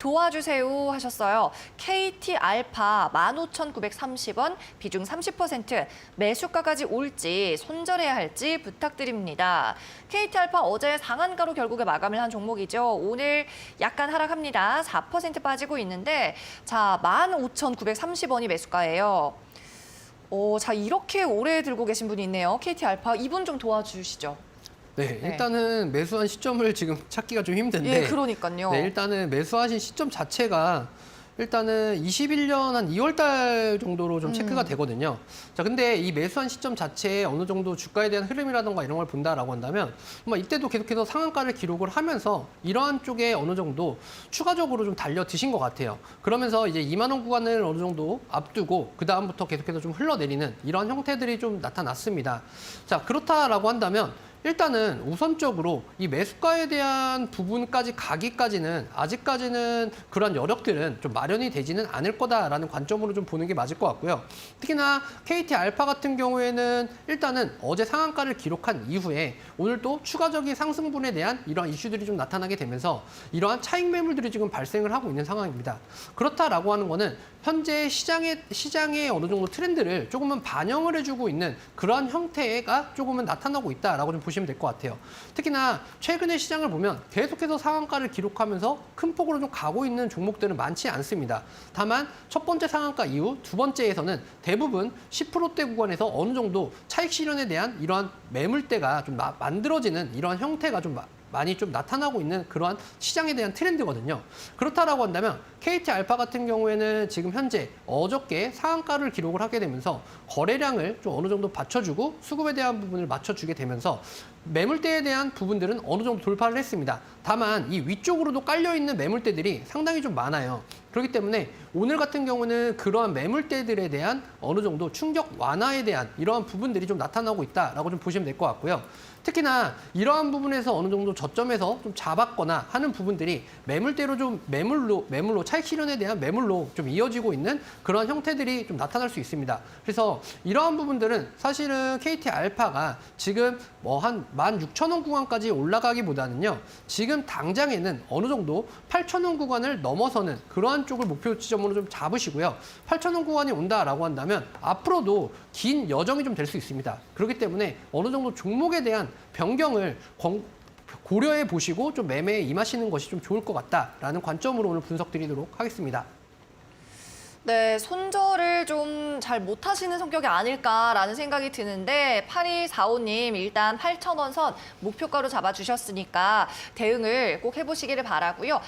도와주세요 하셨어요. KT 알파 15,930원, 비중 30%, 매수가까지 올지 손절해야 할지 부탁드립니다. KT 알파 어제 상한가로 결국에 마감을 한 종목이죠. 오늘 약간 하락합니다. 4% 빠지고 있는데 자 15,930원이 매수가예요. 자 이렇게 오래 들고 계신 분이 있네요. KT 알파 이분 좀 도와주시죠. 네, 일단은 매수한 시점을 지금 찾기가 좀 힘든데. 예, 그러니까요. 네, 일단은 매수하신 시점 자체가 일단은 21년 한 2월 달 정도로 좀 체크가 되거든요. 자, 근데 이 매수한 시점 자체에 어느 정도 주가에 대한 흐름이라든가 이런 걸 본다라고 한다면 이때도 계속해서 상한가를 기록을 하면서 이러한 쪽에 어느 정도 추가적으로 좀 달려 드신 것 같아요. 그러면서 이제 2만 원 구간을 어느 정도 앞두고 그 다음부터 계속해서 좀 흘러내리는 이러한 형태들이 좀 나타났습니다. 자, 그렇다라고 한다면 일단은 우선적으로 이 매수가에 대한 부분까지 가기까지는 아직까지는 그런 여력들은 좀 마련이 되지는 않을 거다라는 관점으로 좀 보는 게 맞을 것 같고요. 특히나 KT 알파 같은 경우에는 일단은 어제 상한가를 기록한 이후에 오늘 또 추가적인 상승분에 대한 이러한 이슈들이 좀 나타나게 되면서 이러한 차익 매물들이 지금 발생을 하고 있는 상황입니다. 그렇다라고 하는 거는 현재 시장의 어느 정도 트렌드를 조금은 반영을 해주고 있는 그러한 형태가 조금은 나타나고 있다라고 좀 보시면 될 것 같아요. 특히나 최근의 시장을 보면 계속해서 상한가를 기록하면서 큰 폭으로 좀 가고 있는 종목들은 많지 않습니다. 다만 첫 번째 상한가 이후 두 번째에서는 대부분 10%대 구간에서 어느 정도 차익 실현에 대한 이러한 매물대가 좀 만들어지는 이러한 형태가 좀 많이 좀 나타나고 있는 그러한 시장에 대한 트렌드거든요. 그렇다라고 한다면 KT 알파 같은 경우에는 지금 현재 어저께 상한가를 기록을 하게 되면서 거래량을 좀 어느 정도 받쳐주고 수급에 대한 부분을 맞춰주게 되면서 매물대에 대한 부분들은 어느 정도 돌파를 했습니다. 다만 이 위쪽으로도 깔려있는 매물대들이 상당히 좀 많아요. 그렇기 때문에 오늘 같은 경우는 그러한 매물대들에 대한 어느 정도 충격 완화에 대한 이러한 부분들이 좀 나타나고 있다라고 좀 보시면 될 것 같고요. 특히나 이러한 부분에서 어느 정도 저점에서 좀 잡았거나 하는 부분들이 매물대로 좀 매물로 차익 실현에 대한 매물로 좀 이어지고 있는 그런 형태들이 좀 나타날 수 있습니다. 그래서 이러한 부분들은 사실은 KT 알파가 지금 한 16,000원 구간까지 올라가기보다는요. 지금 당장에는 어느 정도 8,000원 구간을 넘어서는 그러한 쪽을 목표 지점으로 좀 잡으시고요. 8,000원 구간이 온다라고 한다면 앞으로도 긴 여정이 좀 될 수 있습니다. 그렇기 때문에 어느 정도 종목에 대한 변경을 고려해 보시고 좀 매매에 임하시는 것이 좀 좋을 것 같다라는 관점으로 오늘 분석 드리도록 하겠습니다. 네, 손절을 좀 잘 못하시는 성격이 아닐까라는 생각이 드는데 8245님 일단 8,000원 선 목표가로 잡아주셨으니까 대응을 꼭 해보시기를 바라고요.